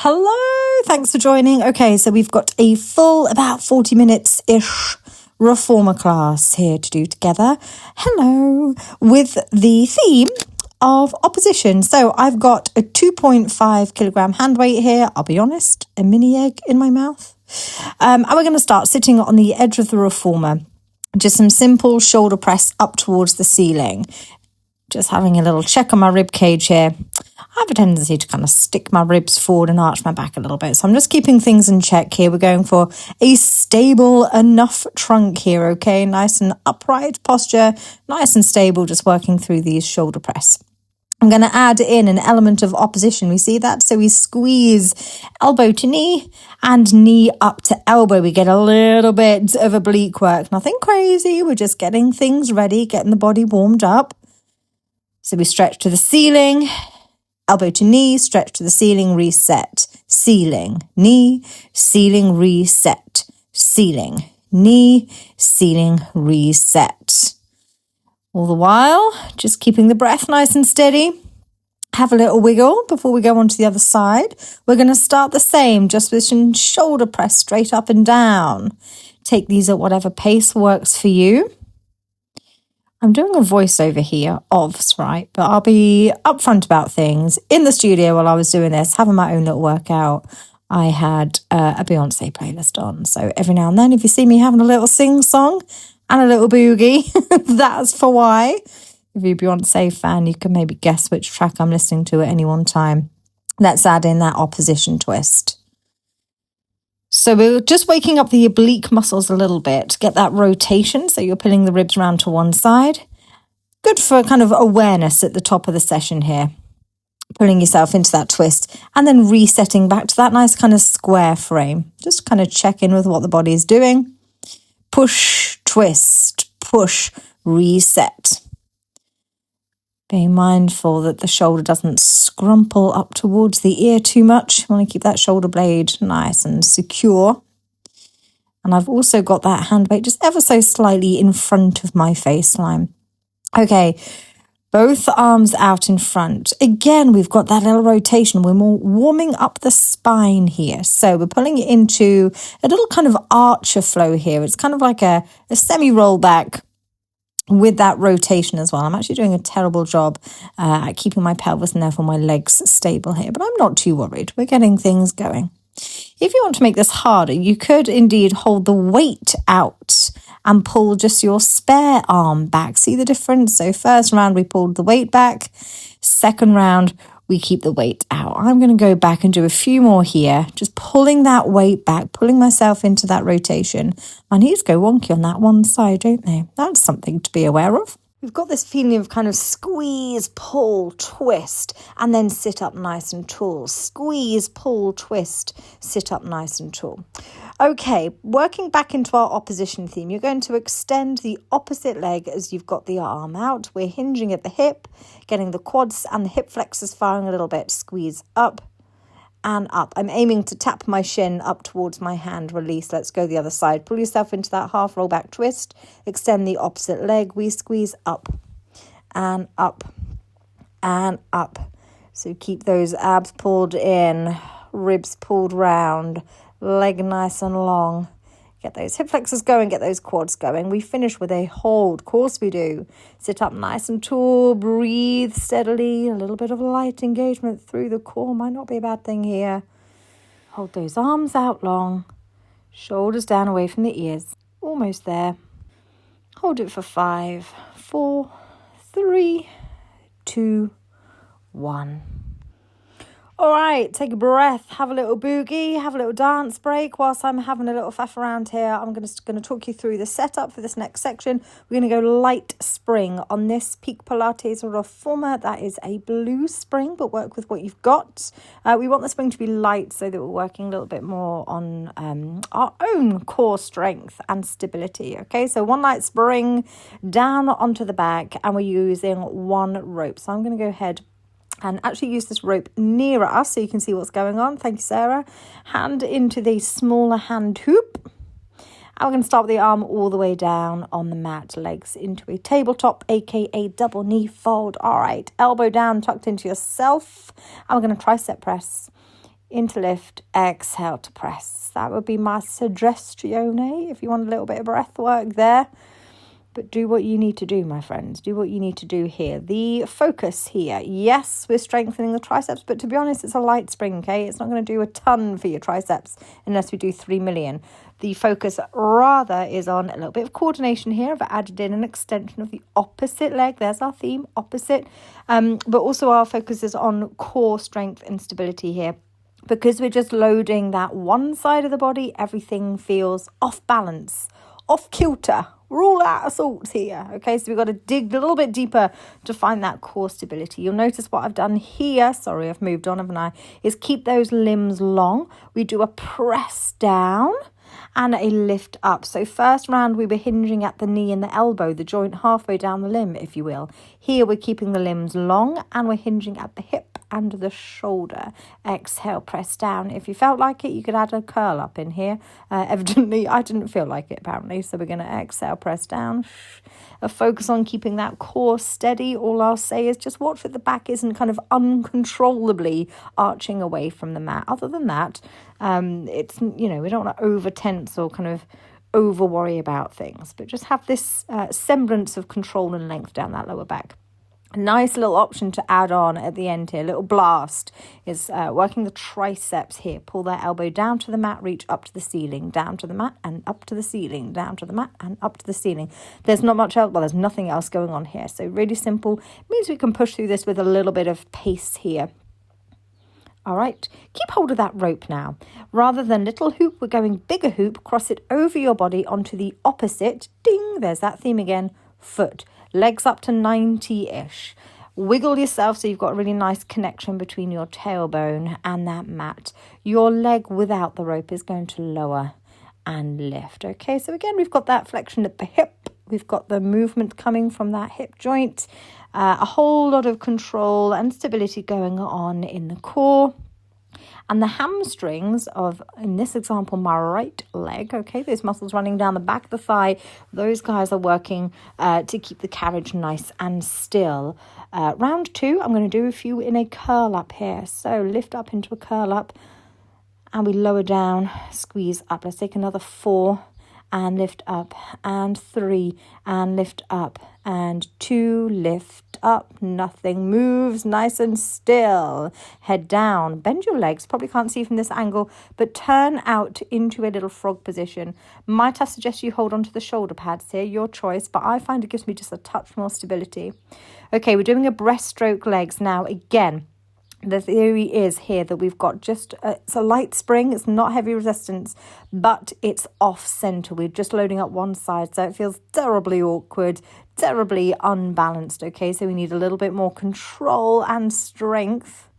Hello, thanks for joining. Okay, so we've got a full about 40 minutes-ish reformer class here to do together. Hello, with the theme of opposition. So I've got a 2.5 kilogram hand weight here. I'll be honest, a mini egg in my mouth. And we're going to start sitting on the edge of the reformer. Just some simple shoulder press up towards the ceiling. Just having a little check on my rib cage here. I have a tendency to kind of stick my ribs forward and arch my back a little bit. So I'm just keeping things in check here. We're going for a stable enough trunk here, okay? Nice and upright posture, nice and stable, just working through these shoulder press. I'm going to add in an element of opposition. We see that? So we squeeze elbow to knee and knee up to elbow. We get a little bit of oblique work. Nothing crazy. We're just getting things ready, getting the body warmed up. So we stretch to the ceiling. Elbow to knee, stretch to the ceiling, reset, ceiling, knee, ceiling, reset, ceiling, knee, ceiling, reset. All the while, just keeping the breath nice and steady. Have a little wiggle before we go on to the other side. We're going to start the same, just with some shoulder press straight up and down. Take these at whatever pace works for you. I'm doing a voiceover here, OVS, right? But I'll be upfront about things. In the studio while I was doing this, having my own little workout, I had a Beyonce playlist on. So every now and then, if you see me having a little sing-song and a little boogie, that's for why. If you're a Beyonce fan, you can maybe guess which track I'm listening to at any one time. Let's add in that opposition twist. So we're just waking up the oblique muscles a little bit, get that rotation, so you're pulling the ribs around to one side. Good for kind of awareness at the top of the session here. Pulling yourself into that twist and then resetting back to that nice kind of square frame. Just kind of check in with what the body is doing. Push, twist, push, reset. Being mindful that the shoulder doesn't scrumple up towards the ear too much. You want to keep that shoulder blade nice and secure. And I've also got that hand weight just ever so slightly in front of my baseline. Okay, both arms out in front. Again, we've got that little rotation. We're more warming up the spine here. So we're pulling it into a little kind of archer flow here. It's kind of like a semi-roll back with that rotation as well. I'm actually doing a terrible job at keeping my pelvis and therefore my legs stable here, but I'm not too worried. We're getting things going. If you want to make this harder, you could indeed hold the weight out and pull just your spare arm back. See the difference? So first round, we pulled the weight back. Second round, we keep the weight out. I'm going to go back and do a few more here, just pulling that weight back, pulling myself into that rotation. My knees go wonky on that one side, don't they? That's something to be aware of. We've got this feeling of kind of squeeze, pull, twist, and then sit up nice and tall. Squeeze, pull, twist, sit up nice and tall. Okay, working back into our opposition theme, you're going to extend the opposite leg as you've got the arm out. We're hinging at the hip, getting the quads and the hip flexors firing a little bit. Squeeze up and up. I'm aiming to tap my shin up towards my hand. Release. Let's go the other side. Pull yourself into that half roll back twist. Extend the opposite leg. We squeeze up and up and up. So keep those abs pulled in, ribs pulled round, leg nice and long. Get those hip flexors going, get those quads going. We finish with a hold. Of course we do. Sit up nice and tall, breathe steadily. A little bit of light engagement through the core might not be a bad thing here. Hold those arms out long, shoulders down away from the ears. Almost there. Hold it for 5, 4, 3, 2, 1. All right, take a breath, have a little boogie, have a little dance break. Whilst I'm having a little faff around here, I'm going to talk you through the setup for this next section. We're going to go light spring on this Peak Pilates reformer. That is a blue spring, but work with what you've got. We want the spring to be light so that we're working a little bit more on our own core strength and stability. Okay, so one light spring down onto the back, and we're using one rope. So I'm going to go ahead and actually use this rope nearer us so you can see what's going on. Thank you, Sarah. Hand into the smaller hand hoop. And we're going to start with the arm all the way down on the mat, legs into a tabletop, aka double knee fold. All right, elbow down, tucked into yourself. And we're going to tricep press into lift, exhale to press. That would be my suggestion if you want a little bit of breath work there. But do what you need to do, my friends. Do what you need to do here. The focus here. Yes, we're strengthening the triceps, but to be honest, it's a light spring, okay? It's not going to do a ton for your triceps unless we do 3 million. The focus rather is on a little bit of coordination here. I've added in an extension of the opposite leg. There's our theme, opposite. But also our focus is on core strength and stability here. Because we're just loading that one side of the body, everything feels off balance, off kilter. We're all out of sorts here, okay? So we've got to dig a little bit deeper to find that core stability. You'll notice what I've done here, sorry, I've moved on, haven't I, is keep those limbs long. We do a press down and a lift up. So first round, we were hinging at the knee and the elbow, the joint halfway down the limb, if you will. Here, we're keeping the limbs long and we're hinging at the hip and the shoulder. Exhale, press down. If you felt like it, you could add a curl up in here. Evidently, I didn't feel like it, apparently. So we're going to exhale, press down. A focus on keeping that core steady. All I'll say is just watch that the back isn't kind of uncontrollably arching away from the mat. Other than that, it's, we don't want to over tense or kind of over worry about things, but just have this semblance of control and length down that lower back. A nice little option to add on at the end here, a little blast, is working the triceps here. Pull that elbow down to the mat, reach up to the ceiling, down to the mat and up to the ceiling, down to the mat and up to the ceiling. There's not much else, there's nothing else going on here. So really simple, means we can push through this with a little bit of pace here. All right, keep hold of that rope now. Rather than little hoop, we're going bigger hoop, cross it over your body onto the opposite, ding, there's that theme again, foot. Legs up to 90-ish. Wiggle yourself so you've got a really nice connection between your tailbone and that mat. Your leg without the rope is going to lower and lift. Okay, so again, we've got that flexion at the hip. We've got the movement coming from that hip joint. A whole lot of control and stability going on in the core. And the hamstrings of, in this example, my right leg, okay, those muscles running down the back of the thigh, those guys are working to keep the carriage nice and still. Round 2, I'm going to do a few in a curl up here. So lift up into a curl up and we lower down, squeeze up. Let's take another 4 and lift up, and 3 and lift up, and 2, lift up, nothing moves, nice and still. Head down, bend your legs, probably can't see from this angle, but turn out into a little frog position. Might I suggest you hold on to the shoulder pads here, your choice, but I find it gives me just a touch more stability. Okay, we're doing a breaststroke legs now. Again, the theory is here that we've got just, it's a light spring, it's not heavy resistance, but it's off center. We're just loading up one side, so it feels terribly awkward, terribly unbalanced, okay? So we need a little bit more control and strength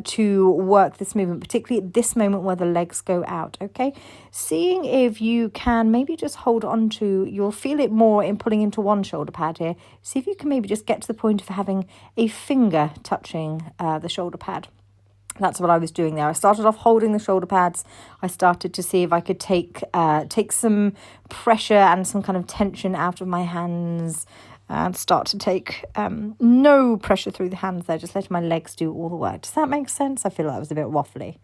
to work this movement, particularly at this moment where the legs go out, okay? Seeing if you can maybe just hold on to, you'll feel it more in pulling into one shoulder pad here. See if you can maybe just get to the point of having a finger touching the shoulder pad. That's what I was doing there. I started off holding the shoulder pads. I started to see if I could take some pressure and some kind of tension out of my hands, and start to take no pressure through the hands there, just letting my legs do all the work. Does that make sense? I feel like that was a bit waffly.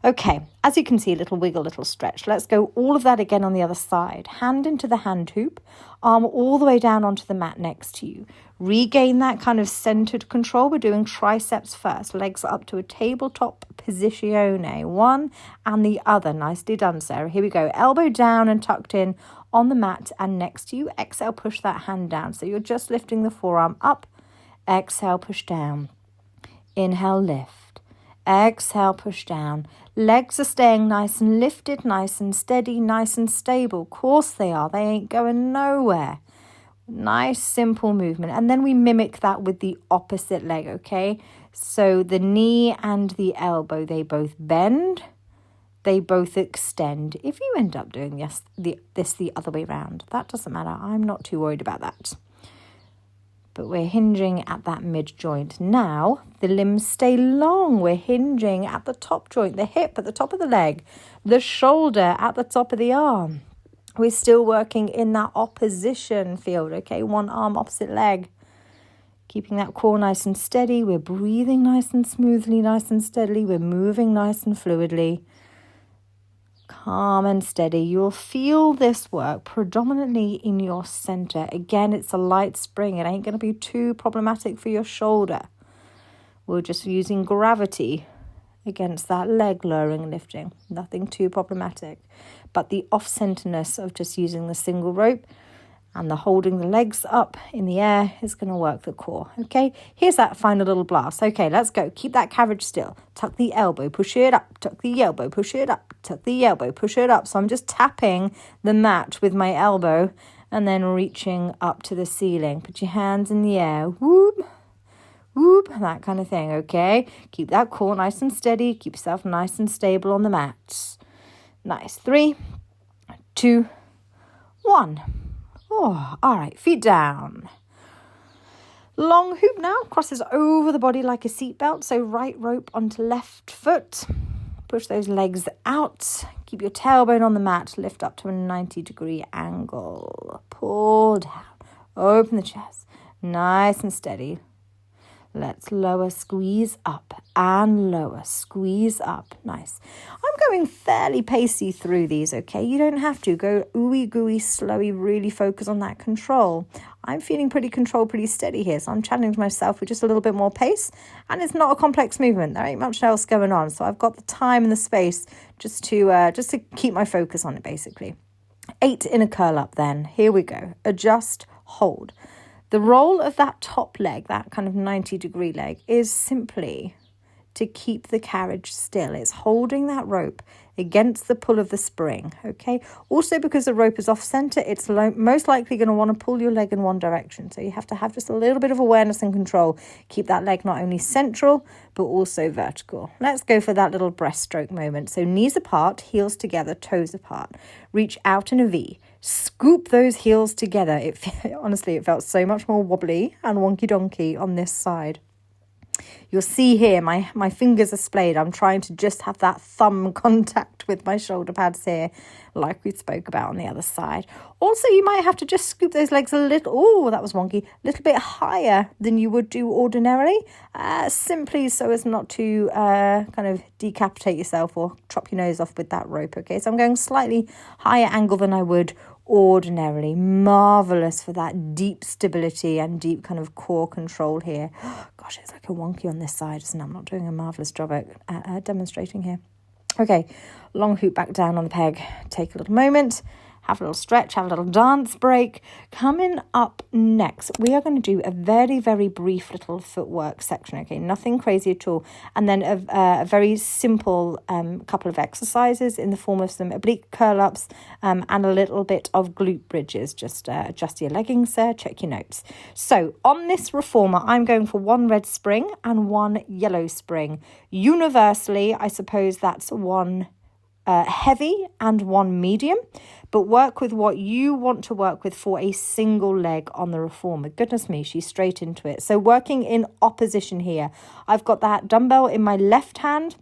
Okay, as you can see, a little wiggle, little stretch. Let's go all of that again on the other side. Hand into the hand hoop, arm all the way down onto the mat next to you. Regain that kind of centered control. We're doing triceps first, legs up to a tabletop posizione. One and the other. Nicely done, Sarah. Here we go. Elbow down and tucked in on the mat and next to you. Exhale, push that hand down. So you're just lifting the forearm up. Exhale, push down. Inhale, lift. Exhale, push down. Legs are staying nice and lifted, nice and steady, nice and stable. Of course they are. They ain't going nowhere. Nice, simple movement. And then we mimic that with the opposite leg, okay? So the knee and the elbow, they both bend. They both extend. If you end up doing this the other way around, that doesn't matter. I'm not too worried about that. But we're hinging at that mid joint. Now, the limbs stay long. We're hinging at the top joint, the hip at the top of the leg, the shoulder at the top of the arm. We're still working in that opposition field, okay? One arm, opposite leg. Keeping that core nice and steady. We're breathing nice and smoothly, nice and steadily. We're moving nice and fluidly. Calm and steady. You'll feel this work predominantly in your center. Again, it's a light spring. It ain't going to be too problematic for your shoulder. We're just using gravity against that leg, lowering and lifting. Nothing too problematic. But the off-centerness of just using the single rope and the holding the legs up in the air is going to work the core. Okay, here's that final little blast. Okay, let's go. Keep that carriage still. Tuck the elbow, push it up. Tuck the elbow, push it up. Tuck the elbow, push it up. So I'm just tapping the mat with my elbow and then reaching up to the ceiling. Put your hands in the air. Whoop, whoop, that kind of thing. Okay, keep that core nice and steady. Keep yourself nice and stable on the mat. Nice. 3, 2, 1. Oh, all right, feet down. Long hoop now, crosses over the body like a seatbelt. So right rope onto left foot. Push those legs out. Keep your tailbone on the mat. Lift up to a 90-degree angle. Pull down. Open the chest. Nice and steady. Let's lower, squeeze up and lower, squeeze up. Nice. I'm going fairly pacey through these, okay? You don't have to go ooey gooey, slowy, really focus on that control. I'm feeling pretty controlled, pretty steady here. So I'm challenging myself with just a little bit more pace, and it's not a complex movement. There ain't much else going on. So I've got the time and the space just to keep my focus on it, basically. 8 in a curl up then. Here we go. Adjust, hold. The roll of that top leg, that kind of 90-degree leg, is simply to keep the carriage still. It's holding that rope against the pull of the spring, okay? Also, because the rope is off-center, it's most likely going to want to pull your leg in one direction. So you have to have just a little bit of awareness and control. Keep that leg not only central, but also vertical. Let's go for that little breaststroke moment. So knees apart, heels together, toes apart. Reach out in a V. Scoop those heels together. Honestly, it felt so much more wobbly and wonky donkey on this side. You'll see here, my fingers are splayed. I'm trying to just have that thumb contact with my shoulder pads here, like we spoke about on the other side. Also, you might have to just scoop those legs a little, oh, that was wonky, a little bit higher than you would do ordinarily, simply so as not to kind of decapitate yourself or chop your nose off with that rope, okay? So I'm going slightly higher angle than I would ordinarily. Marvelous for that deep stability and deep kind of core control here. Gosh, it's like a wonky on this side, isn't it? I'm not doing a marvelous job at demonstrating here. Okay, long hoop back down on the peg. Take a little moment, have a little stretch, have a little dance break. Coming up next, we are going to do a very, very brief little footwork section, okay? Nothing crazy at all. And then a very simple couple of exercises in the form of some oblique curl-ups and a little bit of glute bridges. Just adjust your leggings there, check your notes. So on this reformer, I'm going for 1 red spring and 1 yellow spring. Universally, I suppose that's 1 heavy and 1 medium, but work with what you want to work with for a single leg on the reformer. Goodness me, she's straight into it. So working in opposition here, I've got that dumbbell in my left hand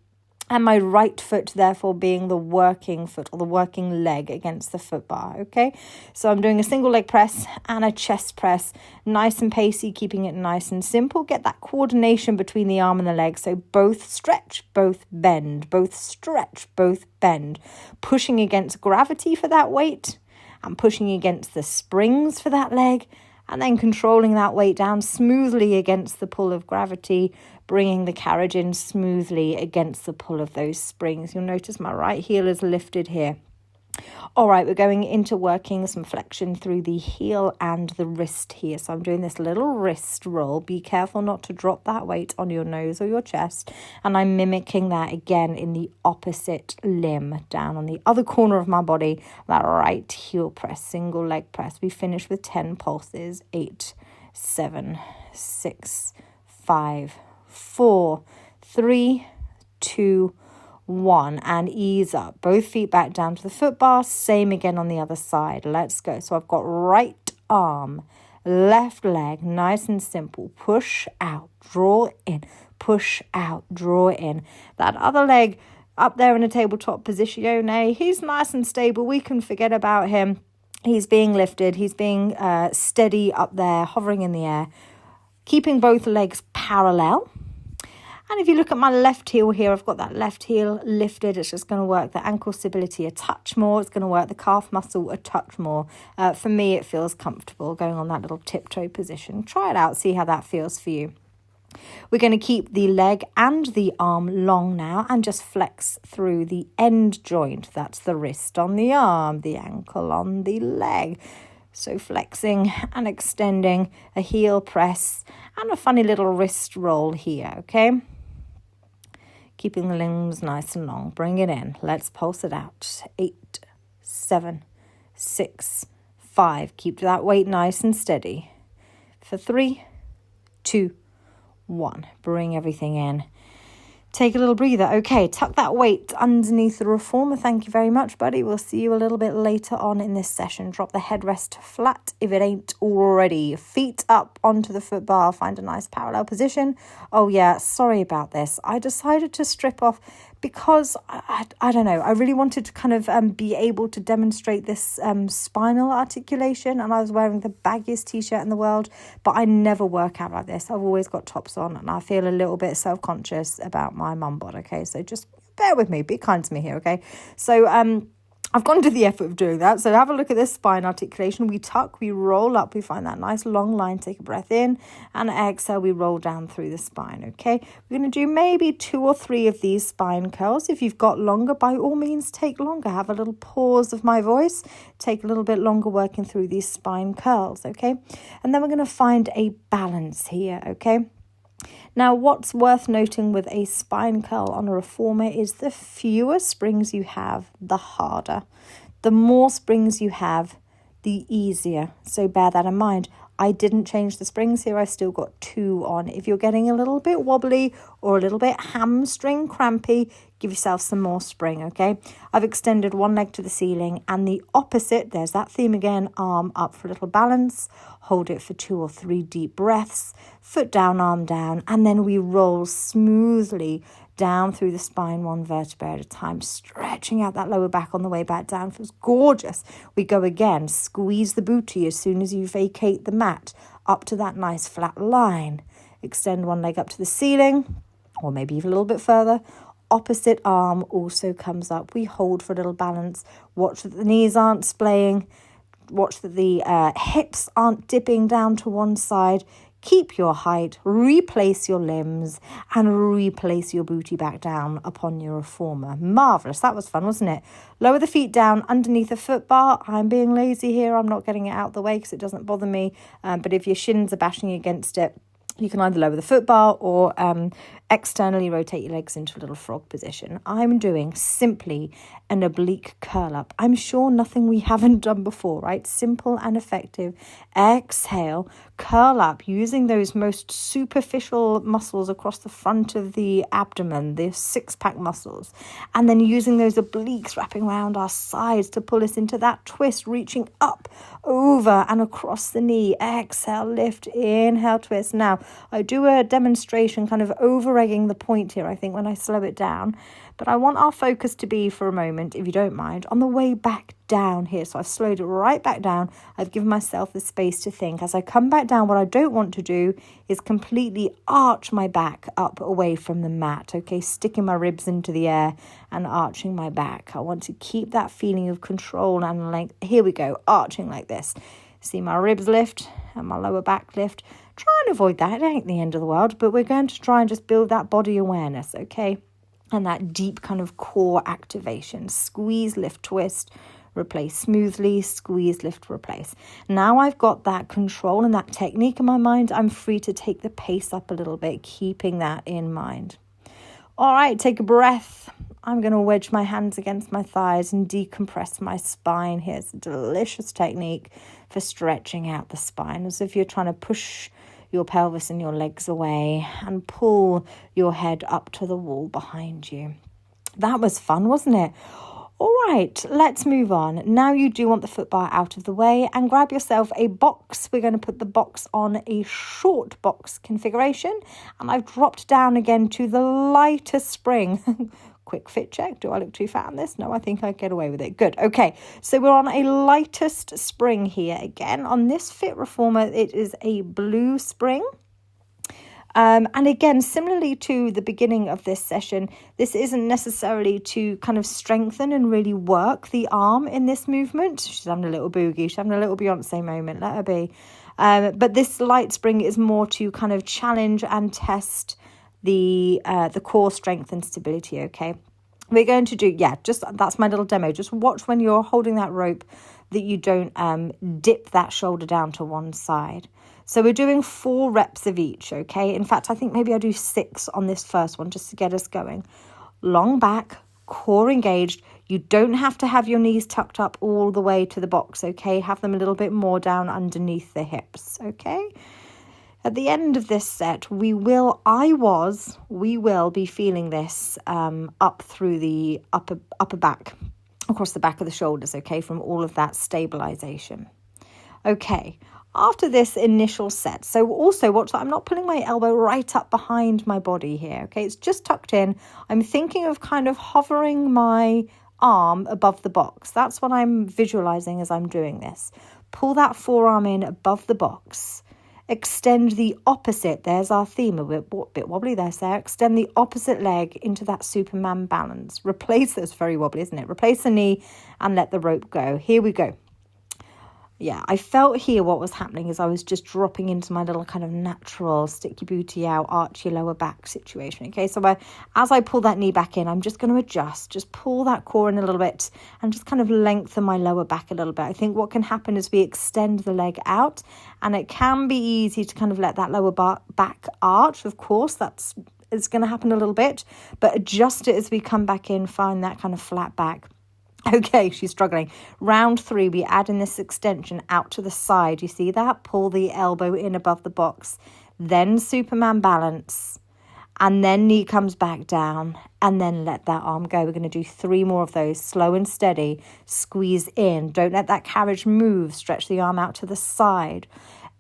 and my right foot therefore being the working foot or the working leg against the foot bar, okay? So I'm doing a single leg press and a chest press, nice and pacey, keeping it nice and simple. Get that coordination between the arm and the leg, so both stretch, both bend, both stretch, both bend. Pushing against gravity for that weight and pushing against the springs for that leg, and then controlling that weight down smoothly against the pull of gravity, bringing the carriage in smoothly against the pull of those springs. You'll notice my right heel is lifted here. All right, we're going into working some flexion through the heel and the wrist here. So I'm doing this little wrist roll. Be careful not to drop that weight on your nose or your chest. And I'm mimicking that again in the opposite limb, down on the other corner of my body, that right heel press, single leg press. We finish with 10 pulses. 8, 7, 6, 5, 4, 3, 2, 1, and ease up. Both feet back down to the foot bar. Same again on the other side. Let's go. So I've got right arm, left leg, nice and simple. Push out, draw in, push out, draw in. That other leg up there in a tabletop position, he's nice and stable. We can forget about him. He's being lifted. He's being steady up there, hovering in the air. keeping both legs parallel. And if you look at my left heel here, I've got that left heel lifted. It's just going to work the ankle stability a touch more. It's going to work the calf muscle a touch more. For me, it feels comfortable going on that little tiptoe position. Try it out, see how that feels for you. We're going to keep the leg and the arm long now and just flex through the end joint. That's the wrist on the arm, the ankle on the leg. So flexing and extending, a heel press and a funny little wrist roll here, okay? Keeping the limbs nice and long. Bring it in. Let's pulse it out. 8, 7, 6, 5. Keep that weight nice and steady. For 3, 2, 1. Bring everything in. Take a little breather. Okay, tuck that weight underneath the reformer. Thank you very much, buddy. We'll see you a little bit later on in this session. Drop the headrest flat if it ain't already. Feet up onto the foot bar. Find a nice parallel position. Oh yeah, sorry about this. I decided to strip off because I don't know. I really wanted to kind of be able to demonstrate this spinal articulation, and I was wearing the baggiest t-shirt in the world, but I never work out like this. I've always got tops on, and I feel a little bit self-conscious about my mum bod, okay? So just bear with me, be kind to me here, okay? So I've gone to the effort of doing that. So have a look at this spine articulation. We tuck, we roll up, we find that nice long line. Take a breath in and exhale, we roll down through the spine, okay? We're going to do maybe 2 or 3 of these spine curls. If you've got longer, by all means, take longer. Have a little pause of my voice. Take a little bit longer working through these spine curls, okay? And then we're going to find a balance here, okay? Now, what's worth noting with a spine curl on a reformer is the fewer springs you have, the harder. The more springs you have, the easier. So bear that in mind. I didn't change the springs here. I've still got 2 on. If you're getting a little bit wobbly or a little bit hamstring crampy, give yourself some more spring, okay? I've extended one leg to the ceiling and the opposite, there's that theme again, arm up for a little balance. Hold it for 2 or 3 deep breaths. Foot down, arm down, and then we roll smoothly down through the spine, 1 vertebra at a time, stretching out that lower back on the way back down. Feels gorgeous. We go again. Squeeze the booty as soon as you vacate the mat up to that nice flat line. Extend one leg up to the ceiling, or maybe even a little bit further. Opposite arm also comes up. We hold for a little balance. Watch that the knees aren't splaying. Watch that the hips aren't dipping down to one side. Keep your height, replace your limbs, and replace your booty back down upon your reformer. Marvellous. That was fun, wasn't it? Lower the feet down underneath the foot bar. I'm being lazy here. I'm not getting it out the way because it doesn't bother me. But if your shins are bashing against it, you can either lower the foot bar or externally rotate your legs into a little frog position. I'm doing simply an oblique curl up. I'm sure nothing we haven't done before, right? Simple and effective. Exhale, curl up using those most superficial muscles across the front of the abdomen, the 6-pack muscles. And then using those obliques wrapping around our sides to pull us into that twist, reaching up, over and across the knee. Exhale, lift, inhale, twist. Now, I do a demonstration kind of over-egging the point here, I think, when I slow it down. But I want our focus to be, for a moment, if you don't mind, on the way back down here. So I've slowed it right back down. I've given myself the space to think. As I come back down, what I don't want to do is completely arch my back up away from the mat, okay? Sticking my ribs into the air and arching my back. I want to keep that feeling of control and length. Here we go, arching like this. See my ribs lift and my lower back lift. Try and avoid that. It ain't the end of the world, but we're going to try and just build that body awareness, okay? And that deep kind of core activation. Squeeze, lift, twist, replace smoothly, squeeze, lift, replace. Now I've got that control and that technique in my mind. I'm free to take the pace up a little bit, keeping that in mind. All right, take a breath. I'm going to wedge my hands against my thighs and decompress my spine. Here's a delicious technique for stretching out the spine, as if you're trying to push your pelvis and your legs away and pull your head up to the wall behind you. That was fun, wasn't it? All right, let's move on. Now you do want the foot bar out of the way and grab yourself a box. We're going to put the box on a short box configuration, and I've dropped down again to the lightest spring. Quick fit check. Do I look too fat on this? No, I think I get away with it. Good. Okay, so we're on a lightest spring here again. On this fit reformer, it is a blue spring. And again, similarly to the beginning of this session, this isn't necessarily to kind of strengthen and really work the arm in this movement. She's having a little boogie. She's having a little Beyonce moment. Let her be. But this light spring is more to kind of challenge and test the core strength and stability, okay? We're going to do, that's my little demo. Just watch when you're holding that rope that you don't dip that shoulder down to one side. So we're doing 4 reps of each, okay? In fact, I think maybe I'll do 6 on this first one just to get us going. Long back, core engaged. You don't have to have your knees tucked up all the way to the box, okay? Have them a little bit more down underneath the hips, okay? At the end of this set, we will be feeling this up through the upper back, across the back of the shoulders, okay, from all of that stabilization. Okay, after this initial set, so also watch that I'm not pulling my elbow right up behind my body here, okay, it's just tucked in. I'm thinking of kind of hovering my arm above the box. That's what I'm visualizing as I'm doing this. Pull that forearm in above the box. Extend the opposite, there's our theme, a bit wobbly there, Sarah. Extend the opposite leg into that Superman balance. Replace, that's very wobbly, isn't it? Replace the knee and let the rope go. Here we go. Yeah, I felt here what was happening is I was just dropping into my little kind of natural stick your booty out, arch your lower back situation. Okay, so as I pull that knee back in, I'm just going to adjust, just pull that core in a little bit and just kind of lengthen my lower back a little bit. I think what can happen is we extend the leg out, and it can be easy to kind of let that lower back arch. Of course, it's going to happen a little bit, but adjust it as we come back in, find that kind of flat back. Okay, she's struggling. Round 3, we add in this extension out to the side. You see that? Pull the elbow in above the box. Then Superman balance. And then knee comes back down. And then let that arm go. We're going to do 3 more of those. Slow and steady. Squeeze in. Don't let that carriage move. Stretch the arm out to the side.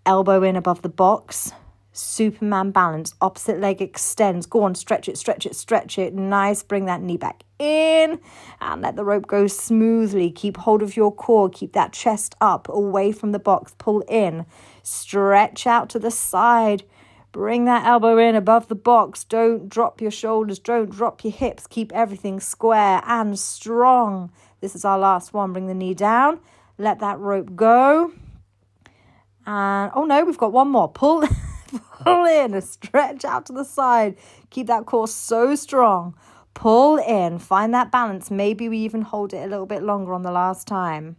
Elbow in above the box. Superman balance. Opposite leg extends. Go on, stretch it, stretch it, stretch it. Nice. Bring that knee back in and let the rope go smoothly. Keep hold of your core. Keep that chest up, away from the box. Pull in. Stretch out to the side. Bring that elbow in above the box. Don't drop your shoulders. Don't drop your hips. Keep everything square and strong. This is our last one. Bring the knee down. Let that rope go. And, oh no, we've got one more. Pull in, stretch out to the side. Keep that core so strong. Pull in, find that balance. Maybe we even hold it a little bit longer on the last time.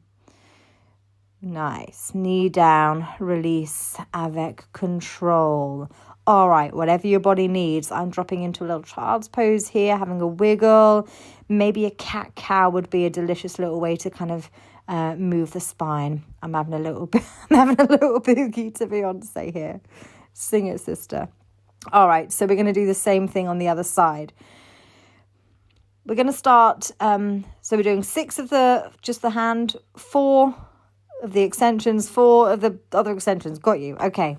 Nice. Knee down, release avec control. All right, whatever your body needs. I'm dropping into a little child's pose here, having a wiggle. Maybe a cat-cow would be a delicious little way to kind of move the spine. I'm having a little boogie to Beyonce here. Sing it, sister. All right, so we're going to do the same thing on the other side. We're going to start, so we're doing 6 of just the hand, 4 of the extensions, 4 of the other extensions. Got you. Okay.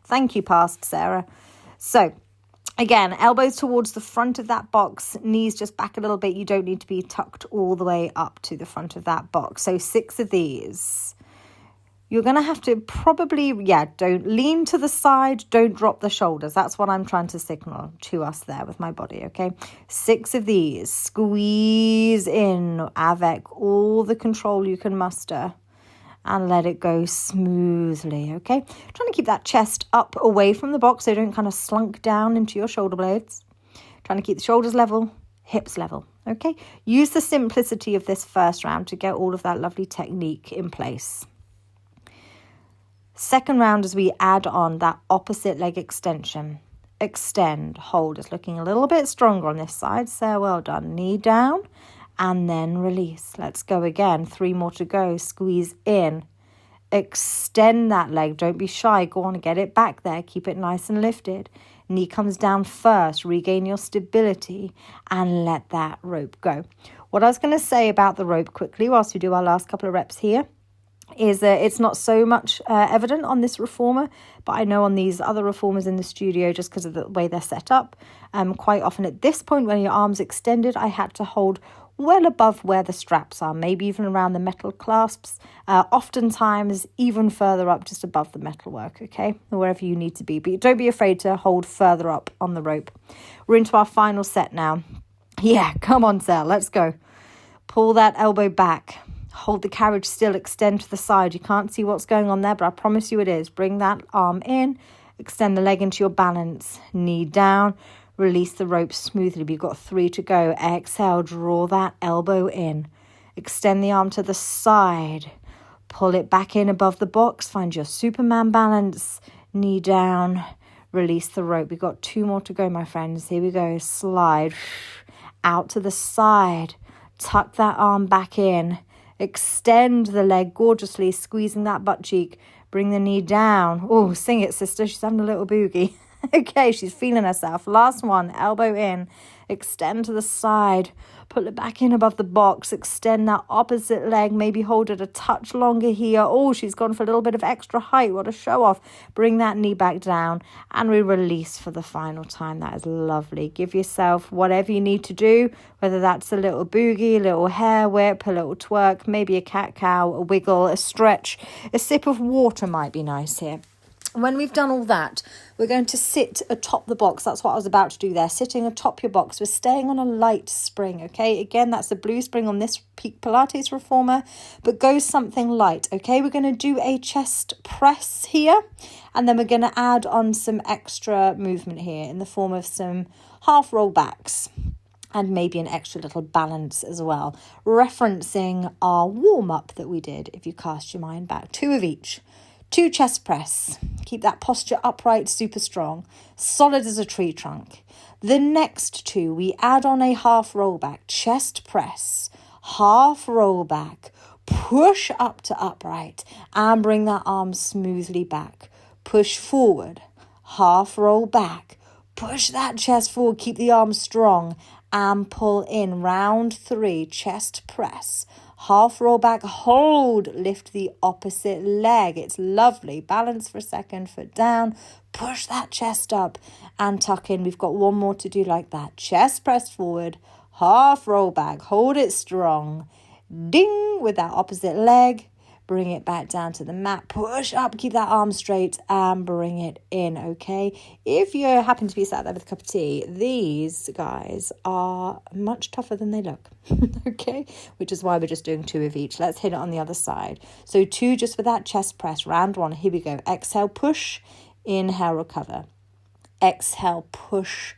Thank you, past Sarah. So again, elbows towards the front of that box, knees just back a little bit. You don't need to be tucked all the way up to the front of that box. So 6 of these. You're going to have to probably, don't lean to the side. Don't drop the shoulders. That's what I'm trying to signal to us there with my body, okay? 6 of these. Squeeze in avec all the control you can muster and let it go smoothly, okay? Trying to keep that chest up away from the box so you don't kind of slunk down into your shoulder blades. Trying to keep the shoulders level, hips level, okay? Use the simplicity of this first round to get all of that lovely technique in place. Second round, as we add on that opposite leg extension. Extend, hold. It's looking a little bit stronger on this side. So well done. Knee down and then release. Let's go again. 3 more to go. Squeeze in. Extend that leg. Don't be shy. Go on and get it back there. Keep it nice and lifted. Knee comes down first. Regain your stability and let that rope go. What I was going to say about the rope quickly whilst we do our last couple of reps here is that it's not so much evident on this reformer, but I know on these other reformers in the studio, just because of the way they're set up, quite often at this point when your arm's extended, I had to hold well above where the straps are, maybe even around the metal clasps, oftentimes even further up, just above the metalwork, okay, wherever you need to be. But don't be afraid to hold further up on the rope. We're into our final set now. Yeah, come on, Sal, let's go. Pull that elbow back. Hold the carriage still, extend to the side. You can't see what's going on there, but I promise you it is. Bring that arm in, extend the leg into your balance, knee down. Release the rope smoothly. We've got 3 to go. Exhale, draw that elbow in. Extend the arm to the side. Pull it back in above the box. Find your Superman balance. Knee down. Release the rope. We've got 2 more to go, my friends. Here we go. Slide out to the side. Tuck that arm back in. Extend the leg gorgeously, squeezing that butt cheek. Bring the knee down. Oh, sing it, sister. She's having a little boogie. Okay, she's feeling herself. Last one, elbow in, extend to the side, pull it back in above the box, extend that opposite leg, maybe hold it a touch longer here. Oh, she's gone for a little bit of extra height. What a show off. Bring that knee back down and we release for the final time. That is lovely. Give yourself whatever you need to do, whether that's a little boogie, a little hair whip, a little twerk, maybe a cat-cow, a wiggle, a stretch. A sip of water might be nice here. When we've done all that, we're going to sit atop the box. That's what I was about to do there, sitting atop your box. We're staying on a light spring, okay? Again, that's a blue spring on this Peak Pilates reformer, but go something light, okay? We're going to do a chest press here, and then we're going to add on some extra movement here in the form of some half roll backs and maybe an extra little balance as well, referencing our warm-up that we did, if you cast your mind back. 2 of each. 2 chest press. Keep that posture upright, super strong, solid as a tree trunk. The next 2, we add on a half roll back, chest press, half roll back, push up to upright and bring that arm smoothly back. Push forward, half roll back, push that chest forward, keep the arm strong and pull in. Round 3, chest press. Half roll back, hold, lift the opposite leg. It's lovely. Balance for a second, foot down, push that chest up and tuck in. We've got 1 more to do like that. Chest press forward, half roll back, hold it strong. Ding, with that opposite leg. Bring it back down to the mat, push up, keep that arm straight and bring it in, okay? If you happen to be sat there with a cup of tea, these guys are much tougher than they look, okay? Which is why we're just doing 2 of each. Let's hit it on the other side. So 2 just for that chest press, round 1. Here we go. Exhale, push, inhale, recover. Exhale, push,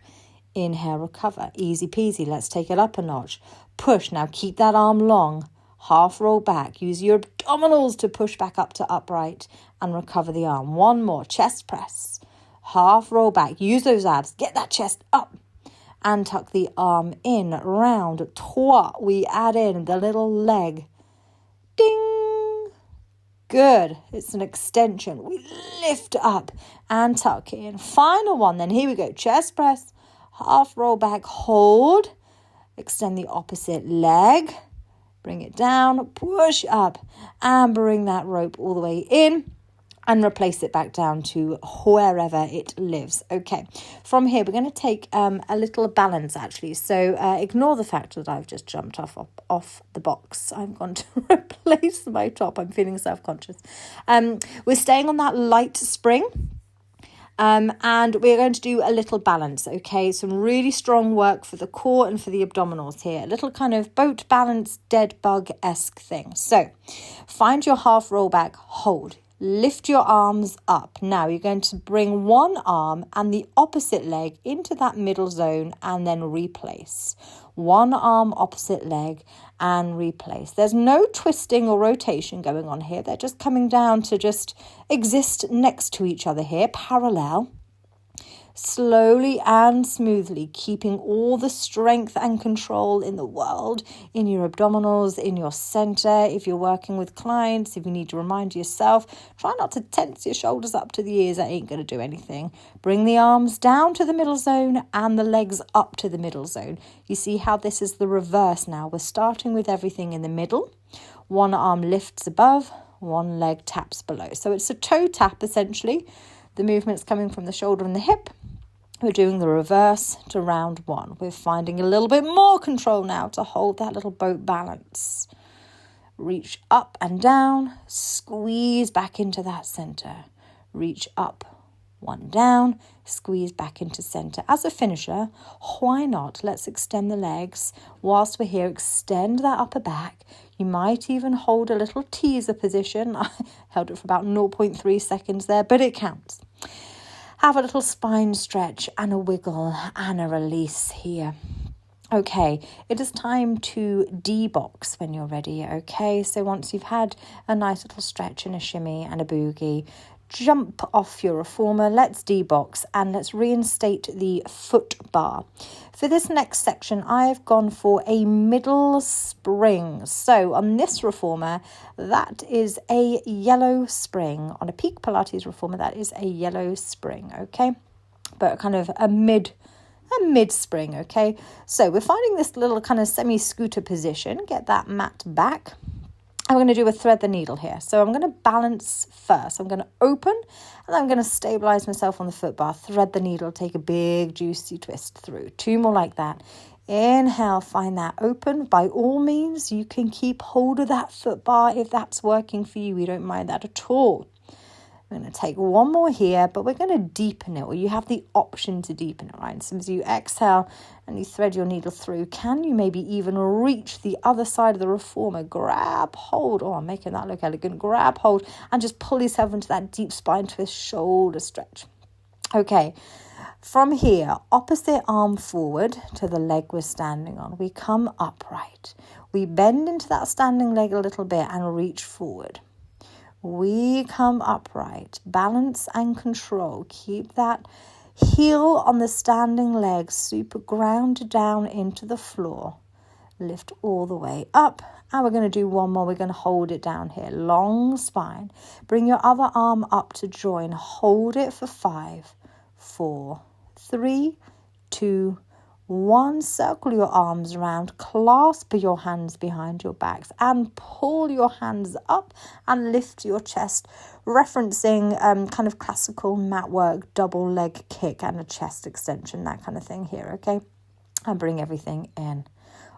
inhale, recover. Easy peasy. Let's take it up a notch. Push. Now keep that arm long. Half roll back. Use your abdominals to push back up to upright and recover the arm. 1 more. Chest press. Half roll back. Use those abs. Get that chest up and tuck the arm in. Round 3. We add in the little leg. Ding. Good. It's an extension. We lift up and tuck in. Final one then. Here we go. Chest press. Half roll back. Hold. Extend the opposite leg. Bring it down, push up and bring that rope all the way in and replace it back down to wherever it lives. Okay, from here we're going to take a little balance actually. So ignore the fact that I've just jumped off the box. I'm going to replace my top. I'm feeling self-conscious. We're staying on that light spring. And we're going to do a little balance, okay? Some really strong work for the core and for the abdominals here. A little kind of boat balance, dead bug-esque thing. So find your half roll back, hold. Lift your arms up. Now you're going to bring 1 arm and the opposite leg into that middle zone and then replace. 1 arm, opposite leg and replace. There's no twisting or rotation going on here. They're just coming down to just exist next to each other here, parallel. Slowly and smoothly, keeping all the strength and control in the world, in your abdominals, in your center. If you're working with clients, if you need to remind yourself, try not to tense your shoulders up to the ears. That ain't going to do anything. Bring the arms down to the middle zone and the legs up to the middle zone. You see how this is the reverse now. We're starting with everything in the middle. 1 arm lifts above, 1 leg taps below. So it's a toe tap essentially. The movement's coming from the shoulder and the hip. We're doing the reverse to round 1. We're finding a little bit more control now to hold that little boat balance. Reach up and down, squeeze back into that center. Reach up, 1 down, squeeze back into center. As a finisher, why not? Let's extend the legs. Whilst we're here, extend that upper back. You might even hold a little teaser position. I held it for about 0.3 seconds there, but it counts. Have a little spine stretch and a wiggle and a release here. Okay, it is time to D-box when you're ready, okay? So once you've had a nice little stretch and a shimmy and a boogie, jump off your reformer, let's D-box and let's reinstate the foot bar. For this next section, I've gone for a middle spring. So on this reformer, that is a yellow spring. On a peak Pilates reformer, that is a yellow spring, okay? But kind of a mid spring, okay? So we're finding this little kind of semi-scooter position. Get that mat back. I'm going to do a thread the needle here. So I'm going to balance first. I'm going to open and I'm going to stabilize myself on the foot bar. Thread the needle, take a big juicy twist through. 2 more like that. Inhale, find that open. By all means, you can keep hold of that foot bar if that's working for you. We don't mind that at all. I'm going to take 1 more here, but we're going to deepen it, or you have the option to deepen it, right? So as you exhale and you thread your needle through, can you maybe even reach the other side of the reformer? Grab hold. Oh, I'm making that look elegant. Grab hold and just pull yourself into that deep spine twist, shoulder stretch. Okay, from here, opposite arm forward to the leg we're standing on. We come upright. We bend into that standing leg a little bit and reach forward. We come upright, balance and control. Keep that heel on the standing leg, super ground down into the floor. Lift all the way up. And we're going to do 1 more. We're going to hold it down here. Long spine. Bring your other arm up to join. Hold it for 5, 4, 3, 2, 1. Circle your arms around, clasp your hands behind your backs and pull your hands up and lift your chest, referencing kind of classical mat work, double leg kick and a chest extension, that kind of thing here, okay? And bring everything in.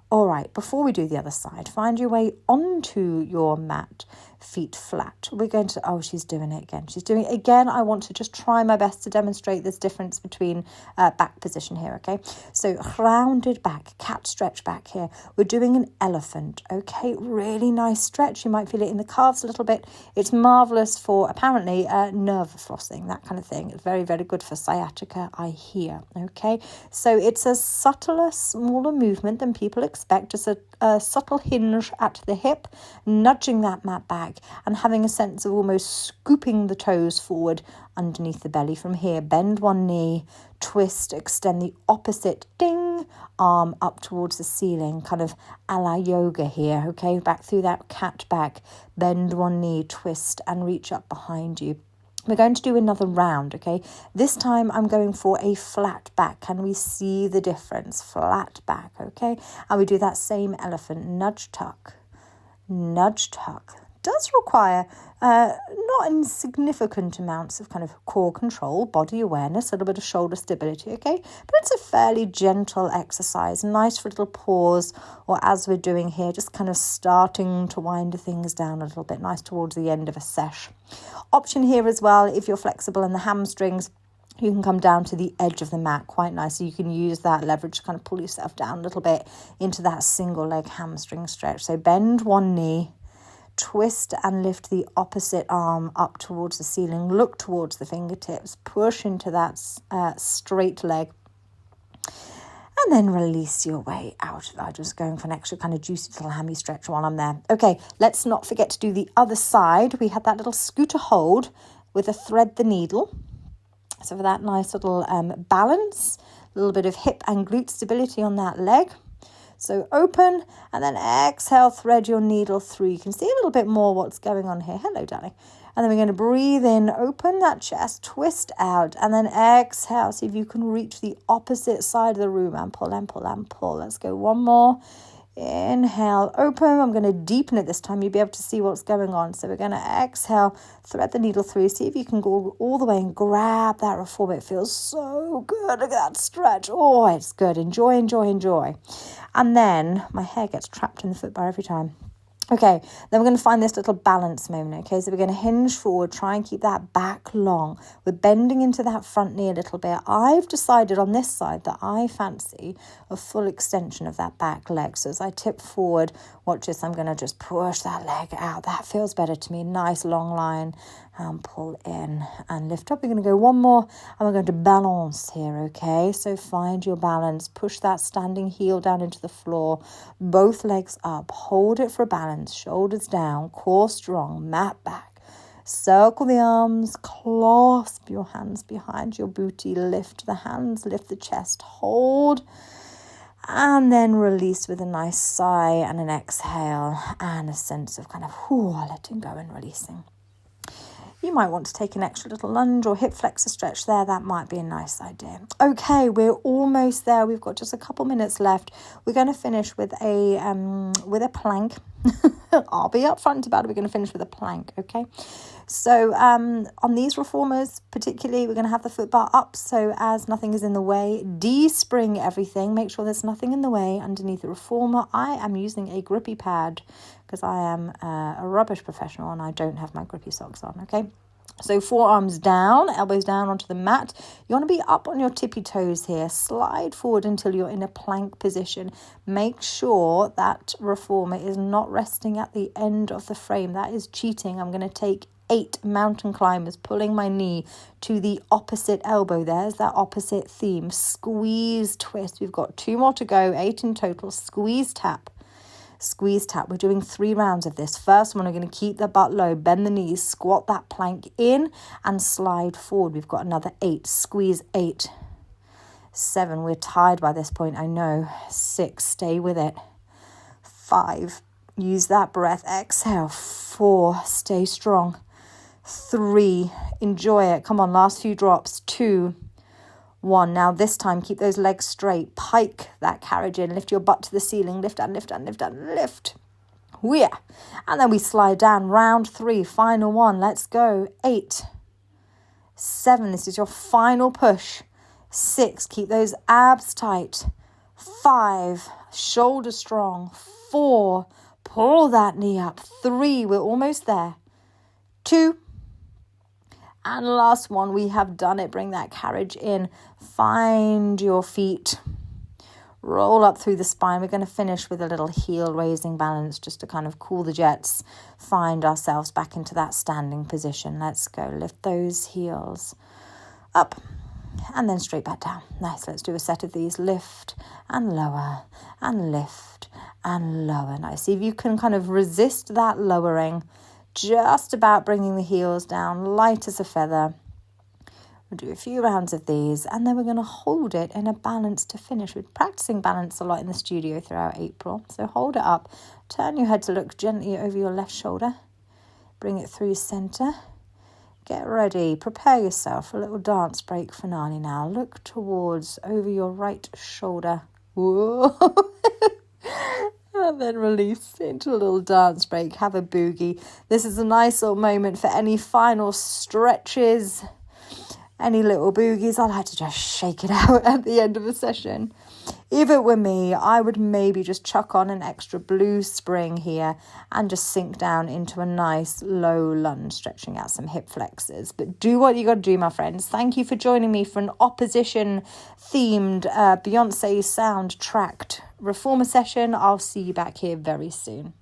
All right, before we do the other side, find your way onto your mat, feet flat. We're going to, oh, she's doing it again. She's doing it again. I want to just try my best to demonstrate this difference between back position here, okay? So rounded back, cat stretch back here. We're doing an elephant, okay? Really nice stretch. You might feel it in the calves a little bit. It's marvelous for, apparently, nerve flossing, that kind of thing. It's very, very good for sciatica, I hear, okay? So it's a subtler, smaller movement than people expect. Just a subtle hinge at the hip, nudging that mat back and having a sense of almost scooping the toes forward underneath the belly. From here, bend 1 knee, twist, extend the opposite, ding, arm up towards the ceiling, kind of a la yoga here, okay? Back through that cat back, bend 1 knee, twist and reach up behind you. We're going to do another round, okay? This time I'm going for a flat back. Can we see the difference? Flat back, okay? And we do that same elephant, nudge, tuck. Does require not insignificant amounts of kind of core control, body awareness, a little bit of shoulder stability, okay? But it's a fairly gentle exercise, nice for a little pause, or as we're doing here, just kind of starting to wind things down a little bit, nice towards the end of a sesh. Option here as well, if you're flexible in the hamstrings, you can come down to the edge of the mat quite nice. So you can use that leverage to kind of pull yourself down a little bit into that single leg hamstring stretch. So bend 1 knee, twist and lift the opposite arm up towards the ceiling. Look towards the fingertips. Push into that straight leg. And then release your way out. I'm just going for an extra kind of juicy little hammy stretch while I'm there. Okay, let's not forget to do the other side. We had that little scooter hold with a thread the needle. So for that nice little balance, a little bit of hip and glute stability on that leg. So open and then exhale, thread your needle through. You can see a little bit more what's going on here. Hello, darling. And then we're going to breathe in, open that chest, twist out, and then exhale. See if you can reach the opposite side of the room and pull and pull and pull. Let's go 1 more. Inhale, open. I'm going to deepen it this time. You'll be able to see what's going on. So we're going to exhale, thread the needle through. See if you can go all the way and grab that reformer. It feels so good. Look at that stretch. Oh, it's good. Enjoy, enjoy, enjoy. And then my hair gets trapped in the foot bar every time. Okay, then we're going to find this little balance moment, okay? So we're going to hinge forward, try and keep that back long. We're bending into that front knee a little bit. I've decided on this side that I fancy a full extension of that back leg. So as I tip forward, watch this, I'm going to just push that leg out. That feels better to me. Nice long line. And pull in and lift up. We're going to go one more and we're going to balance here, okay? So find your balance. Push that standing heel down into the floor. Both legs up. Hold it for a balance. Shoulders down. Core strong. Mat back. Circle the arms. Clasp your hands behind your booty. Lift the hands. Lift the chest. Hold. And then release with a nice sigh and an exhale and a sense of kind of letting go and releasing. You might want to take an extra little lunge or hip flexor stretch there. That might be a nice idea. Okay, we're almost there. We've got just a couple minutes left. We're going to finish with a plank. I'll be upfront about it. We're going to finish with a plank, okay? So on these reformers particularly, we're going to have the foot bar up so as nothing is in the way. De-spring everything. Make sure there's nothing in the way underneath the reformer. I am using a grippy pad because I am a rubbish professional and I don't have my grippy socks on, okay? So forearms down, elbows down onto the mat. You want to be up on your tippy toes here. Slide forward until you're in a plank position. Make sure that reformer is not resting at the end of the frame. That is cheating. I'm going to take 8 mountain climbers, pulling my knee to the opposite elbow. There's that opposite theme. Squeeze, twist. We've got 2 more to go, 8 in total. Squeeze, tap. Squeeze, tap. We're doing 3 rounds of this. First one, we're going to keep the butt low, bend the knees, squat that plank in and slide forward. We've got another 8. Squeeze, 8. 7. We're tired by this point, I know. 6. Stay with it. 5. Use that breath. Exhale. 4. Stay strong. 3. Enjoy it. Come on, last few drops. 2. 1. Now this time, keep those legs straight. Pike that carriage in. Lift your butt to the ceiling. Lift and lift and lift and lift. Yeah. And then we slide down. Round 3. Final one. Let's go. 8. 7. This is your final push. 6. Keep those abs tight. 5. Shoulders strong. 4. Pull that knee up. 3. We're almost there. 2. And last one, we have done it. Bring that carriage in. Find your feet. Roll up through the spine. We're going to finish with a little heel raising balance just to kind of cool the jets. Find ourselves back into that standing position. Let's go. Lift those heels up and then straight back down. Nice. Let's do a set of these. Lift and lower and lift and lower. Nice. See if you can kind of resist that lowering. Just about bringing the heels down, light as a feather. We'll do a few rounds of these and then we're going to hold it in a balance to finish. We're practicing balance a lot in the studio throughout April. So hold it up. Turn your head to look gently over your left shoulder. Bring it through center. Get ready. Prepare yourself for a little dance break finale now. Look towards over your right shoulder. Whoa. And then release into a little dance break. Have a boogie. This is a nice little moment for any final stretches, any little boogies. I like to just shake it out at the end of a session. If it were me, I would maybe just chuck on an extra blue spring here and just sink down into a nice low lunge, stretching out some hip flexors. But do what you got to do, my friends. Thank you for joining me for an opposition-themed Beyonce sound-tracked reformer session. I'll see you back here very soon.